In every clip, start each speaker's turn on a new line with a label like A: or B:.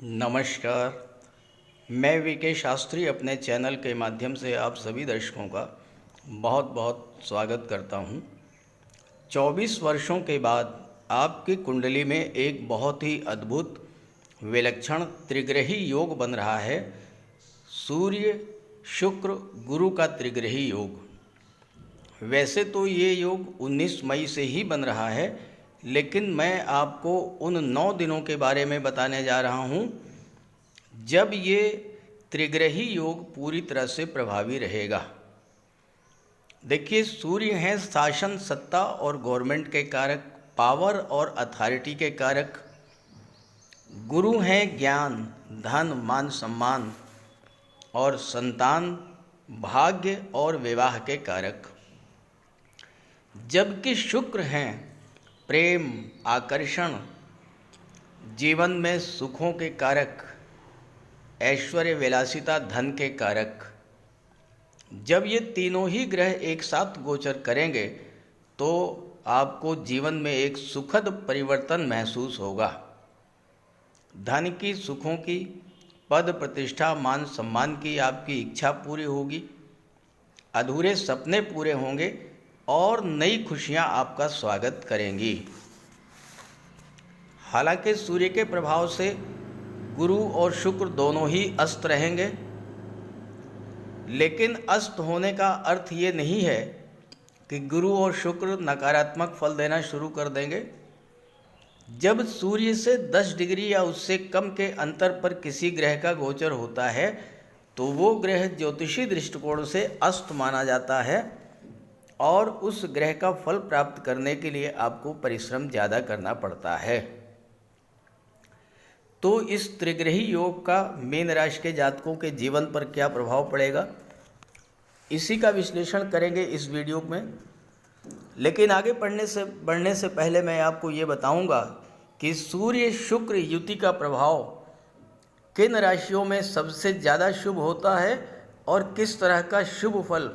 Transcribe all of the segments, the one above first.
A: नमस्कार। मैं वीके शास्त्री अपने चैनल के माध्यम से आप सभी दर्शकों का बहुत बहुत स्वागत करता हूं। 24 वर्षों के बाद आपकी कुंडली में एक बहुत ही अद्भुत विलक्षण त्रिग्रही योग बन रहा है। सूर्य शुक्र गुरु का त्रिग्रही योग। वैसे तो ये योग 19 मई से ही बन रहा है, लेकिन मैं आपको उन 9 दिनों के बारे में बताने जा रहा हूँ जब ये त्रिग्रही योग पूरी तरह से प्रभावी रहेगा। देखिए, सूर्य हैं शासन, सत्ता और गवर्नमेंट के कारक, पावर और अथॉरिटी के कारक। गुरु हैं ज्ञान, धन, मान सम्मान और संतान, भाग्य और विवाह के कारक। जबकि शुक्र हैं प्रेम, आकर्षण, जीवन में सुखों के कारक, ऐश्वर्य, विलासिता, धन के कारक। जब ये तीनों ही ग्रह एक साथ गोचर करेंगे तो आपको जीवन में एक सुखद परिवर्तन महसूस होगा। धन की, सुखों की, पद प्रतिष्ठा, मान सम्मान की आपकी इच्छा पूरी होगी, अधूरे सपने पूरे होंगे और नई खुशियां आपका स्वागत करेंगी। हालांकि सूर्य के प्रभाव से गुरु और शुक्र दोनों ही अस्त रहेंगे, लेकिन अस्त होने का अर्थ ये नहीं है कि गुरु और शुक्र नकारात्मक फल देना शुरू कर देंगे। जब सूर्य से 10 डिग्री या उससे कम के अंतर पर किसी ग्रह का गोचर होता है तो वो ग्रह ज्योतिषी दृष्टिकोण से अस्त माना जाता है और उस ग्रह का फल प्राप्त करने के लिए आपको परिश्रम ज़्यादा करना पड़ता है। तो इस त्रिग्रही योग का मीन राशि के जातकों के जीवन पर क्या प्रभाव पड़ेगा, इसी का विश्लेषण करेंगे इस वीडियो में। लेकिन आगे बढ़ने से पहले मैं आपको ये बताऊंगा कि सूर्य शुक्र युति का प्रभाव किन राशियों में सबसे ज़्यादा शुभ होता है और किस तरह का शुभ फल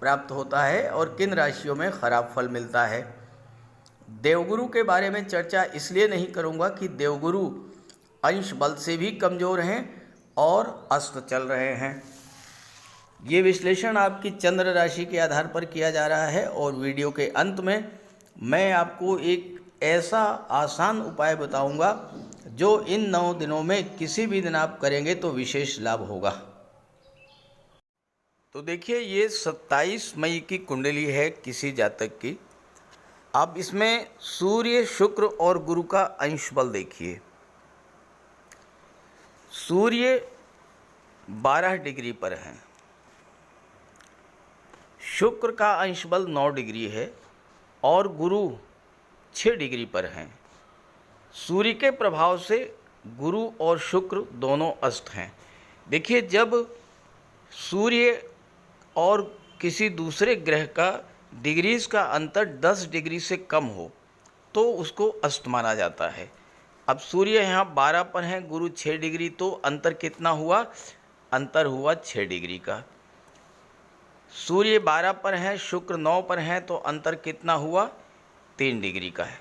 A: प्राप्त होता है और किन राशियों में खराब फल मिलता है। देवगुरु के बारे में चर्चा इसलिए नहीं करूंगा कि देवगुरु अंश बल से भी कमज़ोर हैं और अस्त चल रहे हैं। ये विश्लेषण आपकी चंद्र राशि के आधार पर किया जा रहा है और वीडियो के अंत में मैं आपको एक ऐसा आसान उपाय बताऊंगा जो इन 9 दिनों में किसी भी दिन आप करेंगे तो विशेष लाभ होगा। तो देखिए, ये 27 मई की कुंडली है किसी जातक की। आप इसमें सूर्य, शुक्र और गुरु का अंश बल देखिए। सूर्य 12 डिग्री पर है, शुक्र का अंश बल 9 डिग्री है और गुरु 6 डिग्री पर हैं। सूर्य के प्रभाव से गुरु और शुक्र दोनों अस्त हैं। देखिए, जब सूर्य और किसी दूसरे ग्रह का डिग्रीज का अंतर 10 डिग्री से कम हो तो उसको अस्त माना जाता है। अब सूर्य यहाँ 12 पर है, गुरु 6 डिग्री, तो अंतर कितना हुआ? अंतर हुआ 6 डिग्री का। सूर्य 12 पर है, शुक्र 9 पर है, तो अंतर कितना हुआ? 3 डिग्री का है।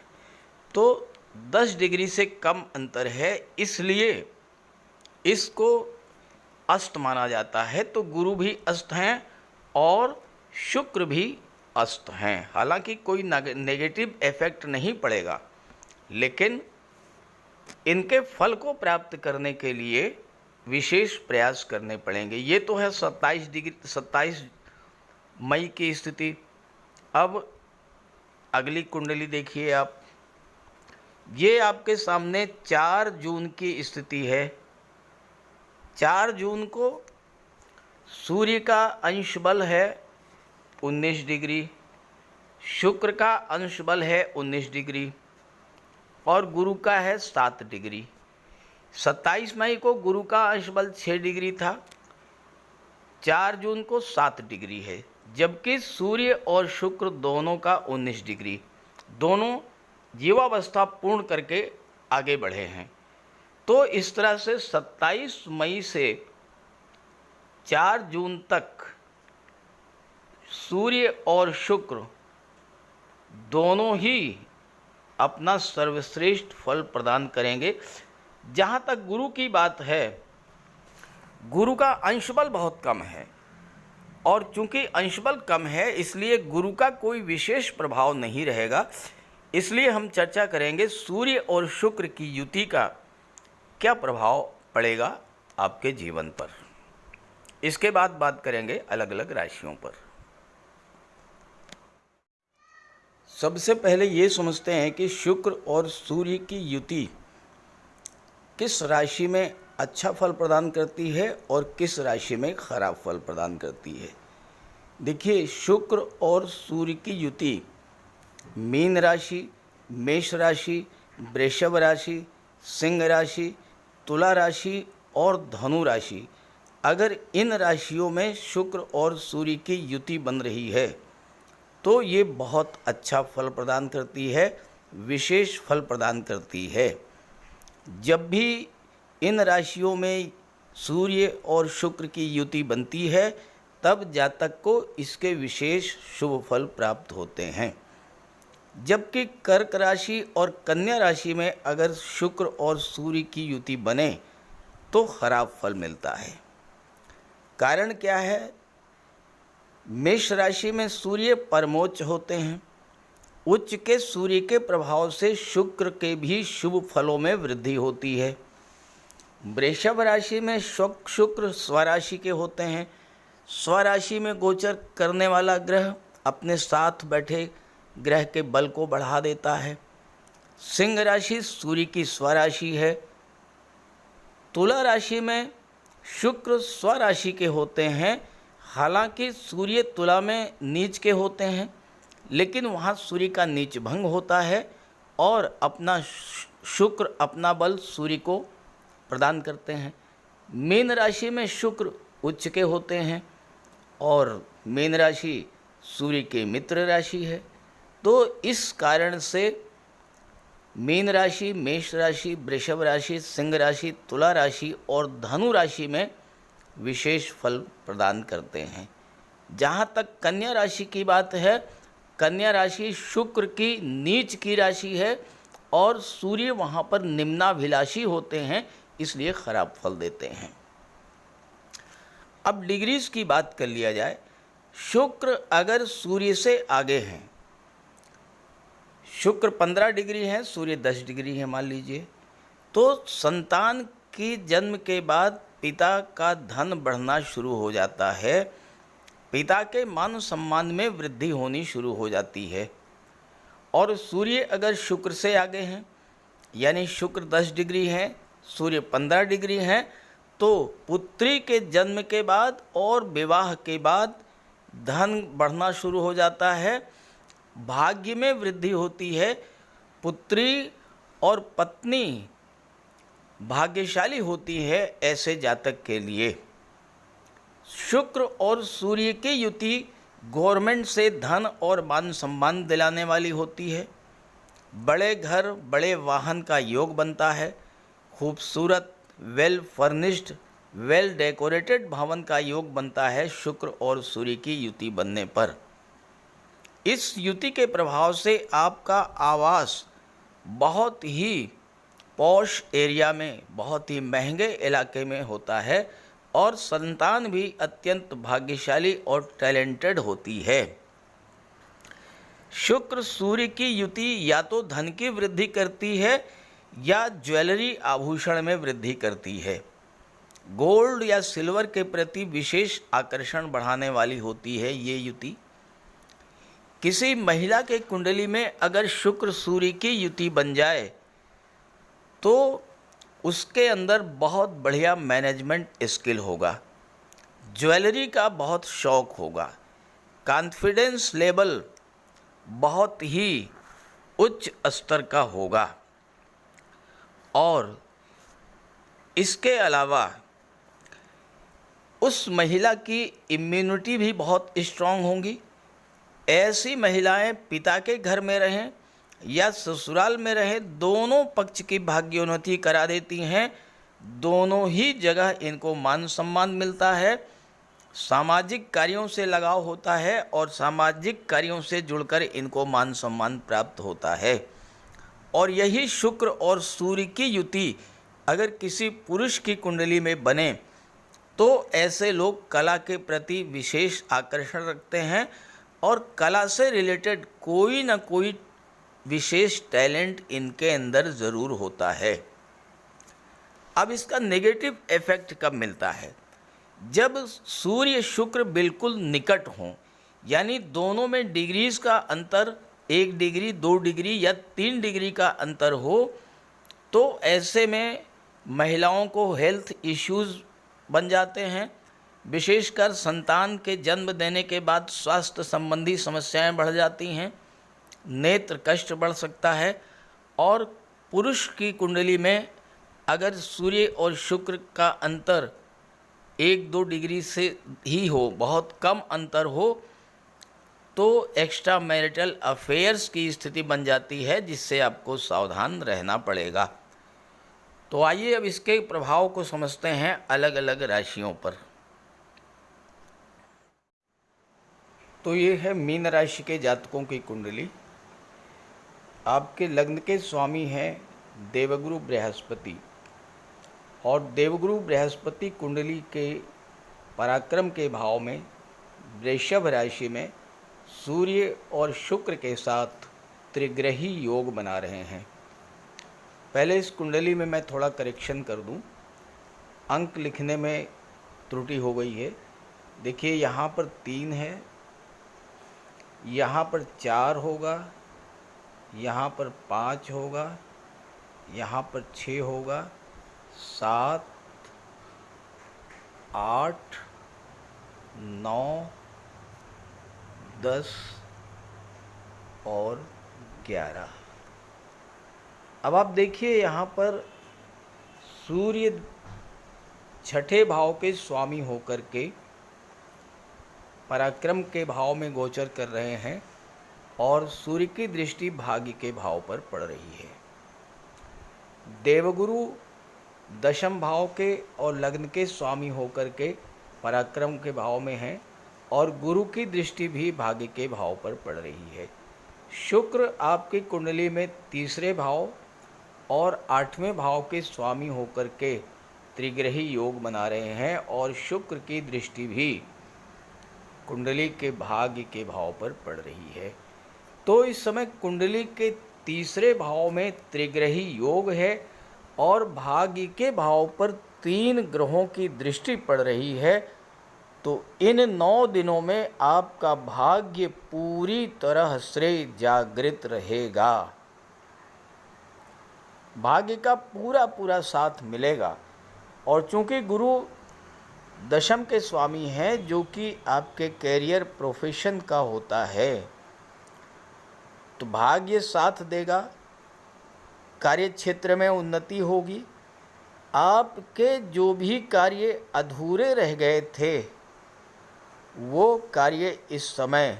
A: तो 10 डिग्री से कम अंतर है, इसलिए इसको अस्त माना जाता है। तो गुरु भी अस्त हैं और शुक्र भी अस्त हैं। हालांकि कोई नेगेटिव इफेक्ट नहीं पड़ेगा, लेकिन इनके फल को प्राप्त करने के लिए विशेष प्रयास करने पड़ेंगे। ये तो है 27 मई की स्थिति। अब अगली कुंडली देखिए आप। ये आपके सामने 4 जून की स्थिति है। 4 जून को सूर्य का अंश बल है 19 डिग्री, शुक्र का अंश बल है 19 डिग्री और गुरु का है 7 डिग्री। 27 मई को गुरु का अंश बल 6 डिग्री था, 4 जून को 7 डिग्री है, जबकि सूर्य और शुक्र दोनों का 19 डिग्री, दोनों जीवावस्था पूर्ण करके आगे बढ़े हैं। तो इस तरह से 27 मई से 4 जून तक सूर्य और शुक्र दोनों ही अपना सर्वश्रेष्ठ फल प्रदान करेंगे। जहाँ तक गुरु की बात है, गुरु का अंश बल बहुत कम है, और चूंकि अंश बल कम है इसलिए गुरु का कोई विशेष प्रभाव नहीं रहेगा। इसलिए हम चर्चा करेंगे सूर्य और शुक्र की युति का क्या प्रभाव पड़ेगा आपके जीवन पर। इसके बाद बात करेंगे अलग अलग राशियों पर। सबसे पहले ये समझते हैं कि शुक्र और सूर्य की युति किस राशि में अच्छा फल प्रदान करती है और किस राशि में खराब फल प्रदान करती है। देखिए, शुक्र और सूर्य की युति मीन राशि, मेष राशि, वृषभ राशि, सिंह राशि, तुला राशि और धनु राशि, अगर इन राशियों में शुक्र और सूर्य की युति बन रही है तो ये बहुत अच्छा फल प्रदान करती है, विशेष फल प्रदान करती है। जब भी इन राशियों में सूर्य और शुक्र की युति बनती है तब जातक को इसके विशेष शुभ फल प्राप्त होते हैं। जबकि कर्क राशि और कन्या राशि में अगर शुक्र और सूर्य की युति बने तो खराब फल मिलता है। कारण क्या है? मेष राशि में सूर्य परमोच्च होते हैं। उच्च के सूर्य के प्रभाव से शुक्र के भी शुभ फलों में वृद्धि होती है। वृषभ राशि में शुक्र स्वराशि के होते हैं। स्वराशि में गोचर करने वाला ग्रह अपने साथ बैठे ग्रह के बल को बढ़ा देता है। सिंह राशि सूर्य की स्वराशि है। तुला राशि में शुक्र स्वराशि के होते हैं। हालांकि सूर्य तुला में नीच के होते हैं, लेकिन वहाँ सूर्य का नीच भंग होता है और अपना शुक्र अपना बल सूर्य को प्रदान करते हैं। मीन राशि में शुक्र उच्च के होते हैं और मीन राशि सूर्य के मित्र राशि है। तो इस कारण से मीन राशि, मेष राशि, वृषभ राशि, सिंह राशि, तुला राशि और धनु राशि में विशेष फल प्रदान करते हैं। जहाँ तक कन्या राशि की बात है, कन्या राशि शुक्र की नीच की राशि है और सूर्य वहाँ पर निम्नाभिलाषी होते हैं, इसलिए खराब फल देते हैं। अब डिग्रीज की बात कर लिया जाए। शुक्र अगर सूर्य से आगे हैं, शुक्र 15 डिग्री है, सूर्य 10 डिग्री है मान लीजिए, तो संतान की जन्म के बाद पिता का धन बढ़ना शुरू हो जाता है। पिता के मान सम्मान में वृद्धि होनी शुरू हो जाती है। और सूर्य अगर शुक्र से आगे हैं, यानी शुक्र 10 डिग्री है, सूर्य 15 डिग्री है, तो पुत्री के जन्म के बाद और विवाह के बाद धन बढ़ना शुरू हो जाता है, भाग्य में वृद्धि होती है। पुत्री और पत्नी भाग्यशाली होती है ऐसे जातक के लिए। शुक्र और सूर्य की युति गवर्नमेंट से धन और मान सम्मान दिलाने वाली होती है। बड़े घर, बड़े वाहन का योग बनता है। खूबसूरत, वेल फर्निश्ड, वेल डेकोरेटेड भवन का योग बनता है शुक्र और सूर्य की युति बनने पर। इस युति के प्रभाव से आपका आवास बहुत ही पॉश एरिया में, बहुत ही महंगे इलाके में होता है और संतान भी अत्यंत भाग्यशाली और टैलेंटेड होती है। शुक्र सूर्य की युति या तो धन की वृद्धि करती है या ज्वेलरी आभूषण में वृद्धि करती है। गोल्ड या सिल्वर के प्रति विशेष आकर्षण बढ़ाने वाली होती है ये युति। किसी महिला के कुंडली में अगर शुक्र सूर्य की युति बन जाए तो उसके अंदर बहुत बढ़िया मैनेजमेंट स्किल होगा, ज्वेलरी का बहुत शौक होगा, कॉन्फिडेंस लेवल बहुत ही उच्च स्तर का होगा और इसके अलावा उस महिला की इम्यूनिटी भी बहुत स्ट्रांग होंगी। ऐसी महिलाएं पिता के घर में रहें या ससुराल में रहें, दोनों पक्ष की भाग्योन्नति करा देती हैं। दोनों ही जगह इनको मान सम्मान मिलता है, सामाजिक कार्यों से लगाव होता है और सामाजिक कार्यों से जुड़कर इनको मान सम्मान प्राप्त होता है। और यही शुक्र और सूर्य की युति अगर किसी पुरुष की कुंडली में बने तो ऐसे लोग कला के प्रति विशेष आकर्षण रखते हैं और कला से रिलेटेड कोई ना कोई विशेष टैलेंट इनके अंदर ज़रूर होता है। अब इसका नेगेटिव इफेक्ट कब मिलता है? जब सूर्य शुक्र बिल्कुल निकट हों, यानी दोनों में डिग्रीज का अंतर 1 डिग्री 2 डिग्री या 3 डिग्री का अंतर हो, तो ऐसे में महिलाओं को हेल्थ इश्यूज़ बन जाते हैं। विशेषकर संतान के जन्म देने के बाद स्वास्थ्य संबंधी समस्याएं बढ़ जाती हैं, नेत्र कष्ट बढ़ सकता है। और पुरुष की कुंडली में अगर सूर्य और शुक्र का अंतर 1-2 डिग्री से ही हो, बहुत कम अंतर हो, तो एक्स्ट्रा मैरिटल अफेयर्स की स्थिति बन जाती है, जिससे आपको सावधान रहना पड़ेगा। तो आइए अब इसके प्रभाव को समझते हैं अलग अलग राशियों पर। तो ये है मीन राशि के जातकों की कुंडली। आपके लग्न के स्वामी हैं देवगुरु बृहस्पति, और देवगुरु बृहस्पति कुंडली के पराक्रम के भाव में वृषभ राशि में सूर्य और शुक्र के साथ त्रिग्रही योग बना रहे हैं। पहले इस कुंडली में मैं थोड़ा करेक्शन कर दूं, अंक लिखने में त्रुटि हो गई है। देखिए यहाँ पर 3 है, यहाँ पर 4 होगा, यहाँ पर 5 होगा, यहाँ पर 6 होगा, 7, 8, 9, 10 और 11। अब आप देखिए यहाँ पर सूर्य छठे भाव के स्वामी होकर के पराक्रम के भाव में गोचर कर रहे हैं और सूर्य की दृष्टि भाग्य के भाव पर पड़ रही है। देवगुरु दशम भाव के और लग्न के स्वामी होकर के पराक्रम के भाव में हैं और गुरु की दृष्टि भी भाग्य के भाव पर पड़ रही है। शुक्र आपकी कुंडली में तीसरे भाव और 8वें भाव के स्वामी होकर के त्रिग्रही योग बना रहे हैं और शुक्र की दृष्टि भी कुंडली के भाग्य के भाव पर पड़ रही है। तो इस समय कुंडली के तीसरे भाव में त्रिग्रही योग है और भाग्य के भाव पर 3 ग्रहों की दृष्टि पड़ रही है। तो इन 9 दिनों में आपका भाग्य पूरी तरह से जागृत रहेगा, भाग्य का पूरा साथ मिलेगा। और चूंकि गुरु दशम के स्वामी हैं, जो कि आपके कैरियर प्रोफेशन का होता है, तो भाग्य साथ देगा, कार्य क्षेत्र में उन्नति होगी, आपके जो भी कार्य अधूरे रह गए थे वो कार्य इस समय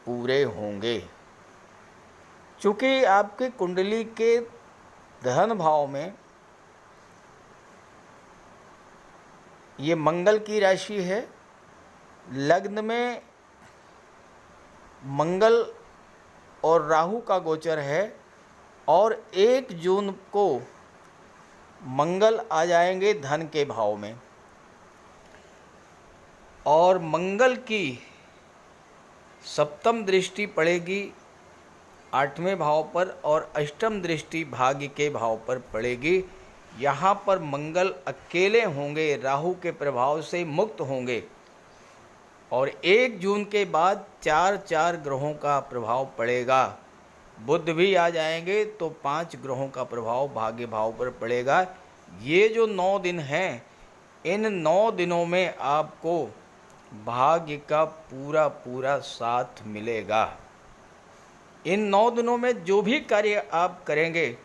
A: पूरे होंगे। चूँकि आपकी कुंडली के धन भाव में ये मंगल की राशि है, लग्न में मंगल और राहु का गोचर है और 1 जून को मंगल आ जाएंगे धन के भाव में और मंगल की सप्तम दृष्टि पड़ेगी 8वें भाव पर और अष्टम दृष्टि भाग्य के भाव पर पड़ेगी। यहाँ पर मंगल अकेले होंगे, राहु के प्रभाव से मुक्त होंगे और 1 जून के बाद 4 ग्रहों का प्रभाव पड़ेगा। बुध भी आ जाएंगे तो 5 ग्रहों का प्रभाव भाग्य भाव पर पड़ेगा। ये जो 9 दिन हैं, इन 9 दिनों में आपको भाग्य का पूरा साथ मिलेगा। इन 9 दिनों में जो भी कार्य आप करेंगे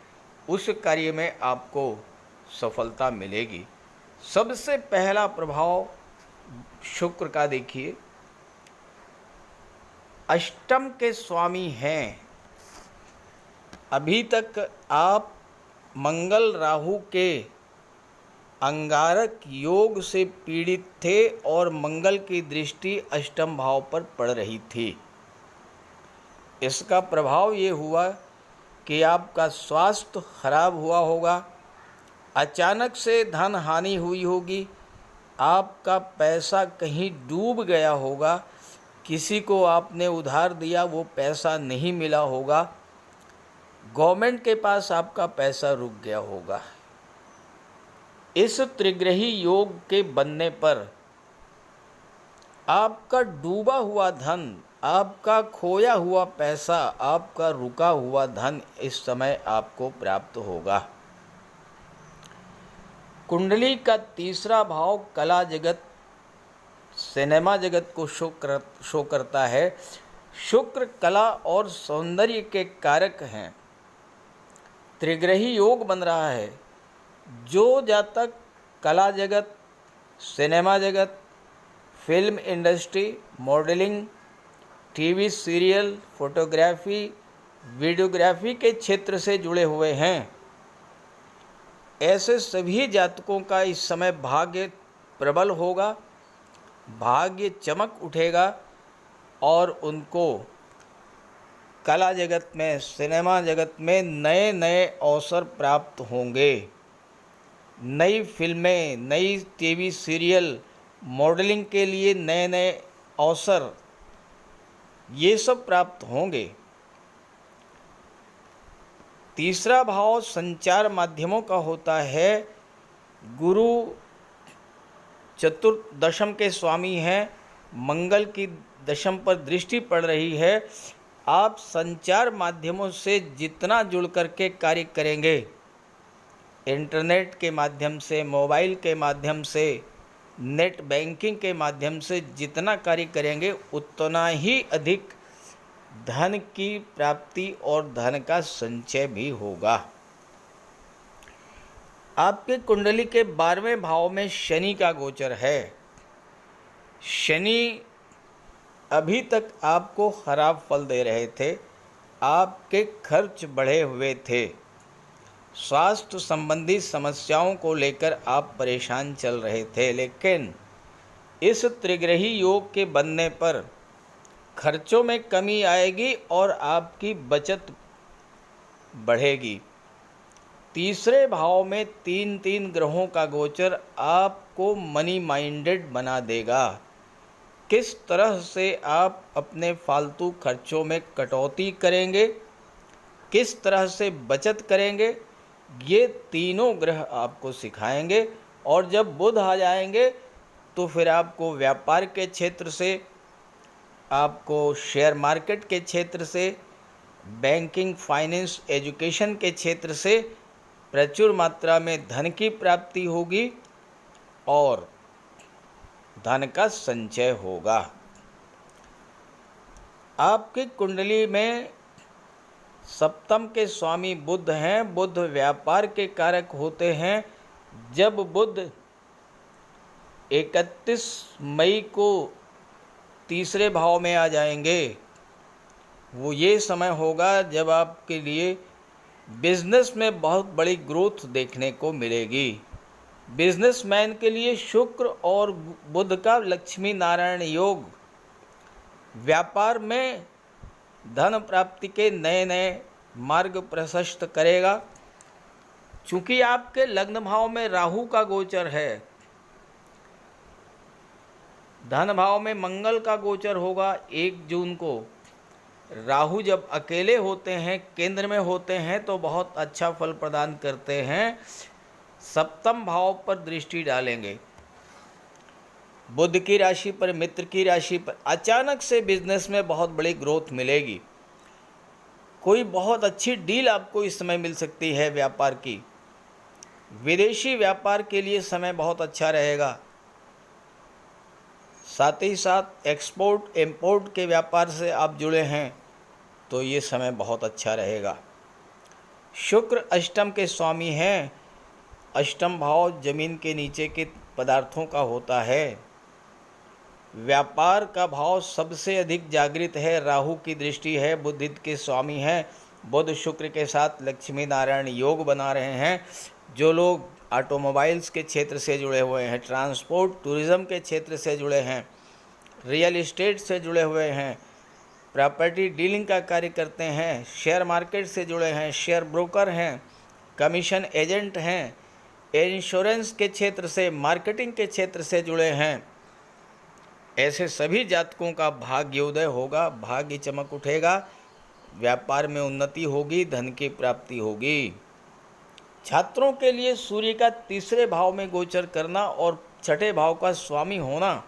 A: उस कार्य में आपको सफलता मिलेगी। सबसे पहला प्रभाव शुक्र का देखिए, अष्टम के स्वामी हैं। अभी तक आप मंगल राहु के अंगारक योग से पीड़ित थे और मंगल की दृष्टि अष्टम भाव पर पड़ रही थी। इसका प्रभाव ये हुआ कि आपका स्वास्थ्य खराब हुआ होगा, अचानक से धन हानि हुई होगी, आपका पैसा कहीं डूब गया होगा, किसी को आपने उधार दिया वो पैसा नहीं मिला होगा, गवर्नमेंट के पास आपका पैसा रुक गया होगा। इस त्रिग्रही योग के बनने पर आपका डूबा हुआ धन, आपका खोया हुआ पैसा, आपका रुका हुआ धन इस समय आपको प्राप्त होगा। कुंडली का तीसरा भाव कला जगत, सिनेमा जगत को शो करता है। शुक्र कला और सौंदर्य के कारक हैं। त्रिग्रही योग बन रहा है। जो जातक कला जगत, सिनेमा जगत, film industry, modelling, TV serial, photography, videography के क्षेत्र से जुड़े हुए हैं, ऐसे सभी जातकों का इस समय भाग्य प्रबल होगा, भाग्य चमक उठेगा और उनको कला जगत में, सिनेमा जगत में नए नए अवसर प्राप्त होंगे। नई फिल्में, नई टीवी सीरियल, मॉडलिंग के लिए नए नए अवसर, ये सब प्राप्त होंगे। तीसरा भाव संचार माध्यमों का होता है। गुरु चतुर्दशम के स्वामी हैं, मंगल की दशम पर दृष्टि पड़ रही है। आप संचार माध्यमों से जितना जुड़ करके कार्य करेंगे, इंटरनेट के माध्यम से, मोबाइल के माध्यम से, नेट बैंकिंग के माध्यम से जितना कार्य करेंगे, उतना ही अधिक धन की प्राप्ति और धन का संचय भी होगा। आपके कुंडली के 12वें भाव में शनि का गोचर है। शनि अभी तक आपको खराब फल दे रहे थे, आपके खर्च बढ़े हुए थे, स्वास्थ्य संबंधी समस्याओं को लेकर आप परेशान चल रहे थे, लेकिन इस त्रिग्रही योग के बनने पर खर्चों में कमी आएगी और आपकी बचत बढ़ेगी। तीसरे भाव में 3 ग्रहों का गोचर आपको मनी माइंडेड बना देगा। किस तरह से आप अपने फालतू खर्चों में कटौती करेंगे, किस तरह से बचत करेंगे, ये तीनों ग्रह आपको सिखाएंगे। और जब बुध आ जाएंगे तो फिर आपको व्यापार के क्षेत्र से, आपको शेयर मार्केट के क्षेत्र से, बैंकिंग, फाइनेंस, एजुकेशन के क्षेत्र से प्रचुर मात्रा में धन की प्राप्ति होगी और धन का संचय होगा। आपकी कुंडली में सप्तम के स्वामी बुध हैं। बुध व्यापार के कारक होते हैं। जब बुध 31 मई को तीसरे भाव में आ जाएंगे, वो ये समय होगा जब आपके लिए बिजनेस में बहुत बड़ी ग्रोथ देखने को मिलेगी। बिजनेसमैन के लिए शुक्र और बुध का लक्ष्मी नारायण योग व्यापार में धन प्राप्ति के नए नए मार्ग प्रशस्त करेगा। चूँकि आपके लग्न भाव में राहु का गोचर है, धन भाव में मंगल का गोचर होगा 1 जून को। राहु जब अकेले होते हैं, केंद्र में होते हैं, तो बहुत अच्छा फल प्रदान करते हैं। सप्तम भाव पर दृष्टि डालेंगे, बुध की राशि पर, मित्र की राशि पर। अचानक से बिजनेस में बहुत बड़ी ग्रोथ मिलेगी। कोई बहुत अच्छी डील आपको इस समय मिल सकती है व्यापार की। विदेशी व्यापार के लिए समय बहुत अच्छा रहेगा। साथ ही साथ एक्सपोर्ट इंपोर्ट के व्यापार से आप जुड़े हैं तो ये समय बहुत अच्छा रहेगा। शुक्र अष्टम के स्वामी हैं। अष्टम भाव जमीन के नीचे के पदार्थों का होता है। व्यापार का भाव सबसे अधिक जागृत है। राहु की दृष्टि है, बुध के स्वामी हैं। बुध शुक्र के साथ लक्ष्मी नारायण योग बना रहे हैं। जो लोग ऑटोमोबाइल्स के क्षेत्र से जुड़े हुए हैं, ट्रांसपोर्ट टूरिज़्म के क्षेत्र से जुड़े हैं, रियल इस्टेट से जुड़े हुए हैं, प्रॉपर्टी डीलिंग का कार्य करते हैं, शेयर मार्केट से जुड़े हैं, शेयर ब्रोकर हैं, कमीशन एजेंट हैं, इंश्योरेंस के क्षेत्र से, मार्केटिंग के क्षेत्र से जुड़े हैं, ऐसे सभी जातकों का भाग्योदय होगा, भाग्य चमक उठेगा, व्यापार में उन्नति होगी, धन की प्राप्ति होगी। छात्रों के लिए सूर्य का तीसरे भाव में गोचर करना और छठे भाव का स्वामी होना,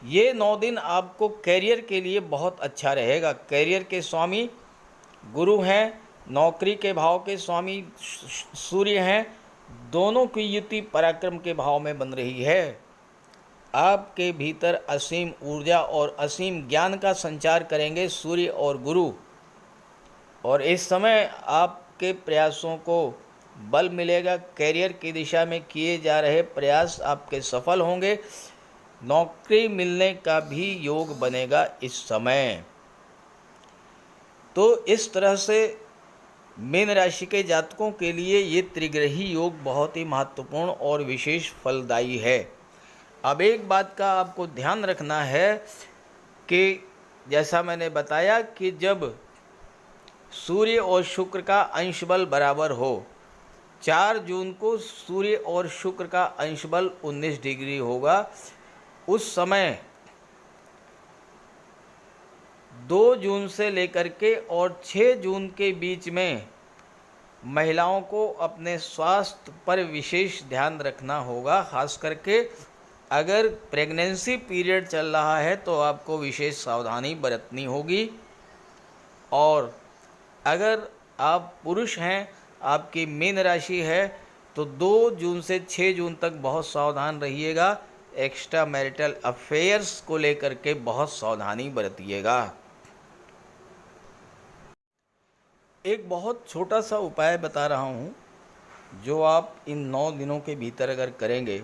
A: ये 9 दिन आपको कैरियर के लिए बहुत अच्छा रहेगा। कैरियर के स्वामी गुरु हैं, नौकरी के भाव के स्वामी सूर्य हैं, दोनों की युति पराक्रम के भाव में बन रही है। आपके भीतर असीम ऊर्जा और असीम ज्ञान का संचार करेंगे सूर्य और गुरु, और इस समय आपके प्रयासों को बल मिलेगा। कैरियर की दिशा में किए जा रहे प्रयास आपके सफल होंगे। नौकरी मिलने का भी योग बनेगा इस समय। तो इस तरह से मीन राशि के जातकों के लिए ये त्रिग्रही योग बहुत ही महत्वपूर्ण और विशेष फलदायी है। अब एक बात का आपको ध्यान रखना है कि जैसा मैंने बताया कि जब सूर्य और शुक्र का अंश बल बराबर हो, 4 जून को सूर्य और शुक्र का अंश बल 19 डिग्री होगा। उस समय 2 जून से लेकर के और 6 जून के बीच में महिलाओं को अपने स्वास्थ्य पर विशेष ध्यान रखना होगा। खास करके अगर प्रेगनेंसी पीरियड चल रहा है तो आपको विशेष सावधानी बरतनी होगी, और अगर आप पुरुष हैं, आपकी मीन राशि है, तो 2 जून से 6 जून तक बहुत सावधान रहिएगा। एक्स्ट्रा मैरिटल अफेयर्स को लेकर के बहुत सावधानी बरतिएगा। एक बहुत छोटा सा उपाय बता रहा हूँ, जो आप इन 9 दिनों के भीतर अगर करेंगे,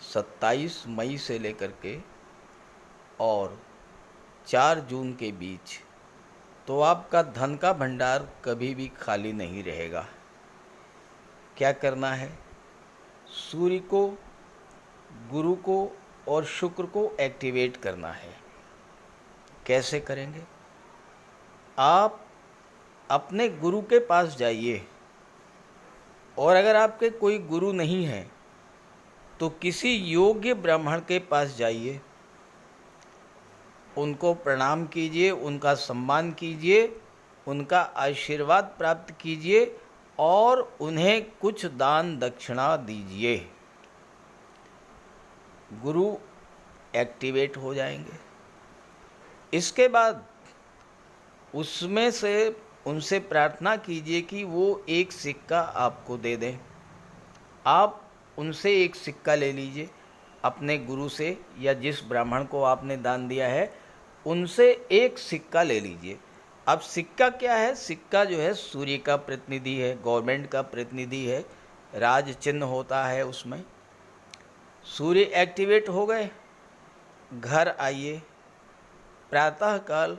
A: 27 मई से लेकर के और 4 जून के बीच, तो आपका धन का भंडार कभी भी खाली नहीं रहेगा। क्या करना है? सूर्य को, गुरु को और शुक्र को एक्टिवेट करना है। कैसे करेंगे? आप अपने गुरु के पास जाइए, और अगर आपके कोई गुरु नहीं है तो किसी योग्य ब्राह्मण के पास जाइए, उनको प्रणाम कीजिए, उनका सम्मान कीजिए, उनका आशीर्वाद प्राप्त कीजिए और उन्हें कुछ दान दक्षिणा दीजिए। गुरु एक्टिवेट हो जाएंगे। इसके बाद उसमें से उनसे प्रार्थना कीजिए कि वो एक सिक्का आपको दे दें। आप उनसे एक सिक्का ले लीजिए, अपने गुरु से या जिस ब्राह्मण को आपने दान दिया है उनसे एक सिक्का ले लीजिए। अब सिक्का क्या है? सिक्का जो है सूर्य का प्रतिनिधि है, गवर्नमेंट का प्रतिनिधि है, राज चिन्ह होता है उसमें। सूर्य एक्टिवेट हो गए, घर आइए, प्रातःकाल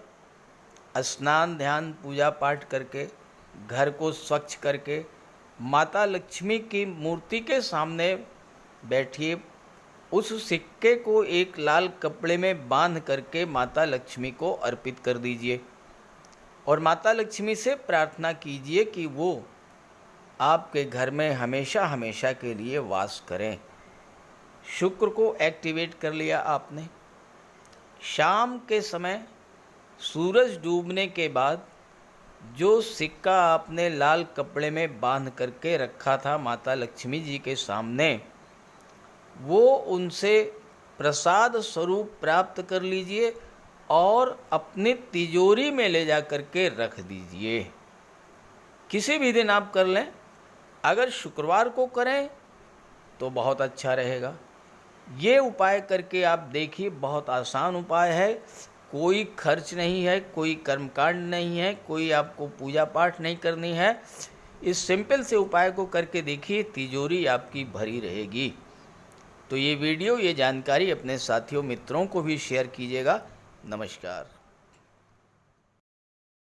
A: स्नान ध्यान पूजा पाठ करके घर को स्वच्छ करके माता लक्ष्मी की मूर्ति के सामने बैठिए। उस सिक्के को एक लाल कपड़े में बांध करके माता लक्ष्मी को अर्पित कर दीजिए, और माता लक्ष्मी से प्रार्थना कीजिए कि वो आपके घर में हमेशा हमेशा के लिए वास करें। शुक्र को एक्टिवेट कर लिया आपने। शाम के समय सूरज डूबने के बाद जो सिक्का आपने लाल कपड़े में बांध करके रखा था माता लक्ष्मी जी के सामने, वो उनसे प्रसाद स्वरूप प्राप्त कर लीजिए और अपनी तिजोरी में ले जा कर के रख दीजिए। किसी भी दिन आप कर लें, अगर शुक्रवार को करें तो बहुत अच्छा रहेगा। ये उपाय करके आप देखिए, बहुत आसान उपाय है, कोई खर्च नहीं है, कोई कर्मकांड नहीं है, कोई आपको पूजा पाठ नहीं करनी है। इस सिंपल से उपाय को करके देखिए, तिजोरी आपकी भरी रहेगी। तो ये वीडियो, ये जानकारी अपने साथियों मित्रों को भी शेयर कीजिएगा। नमस्कार।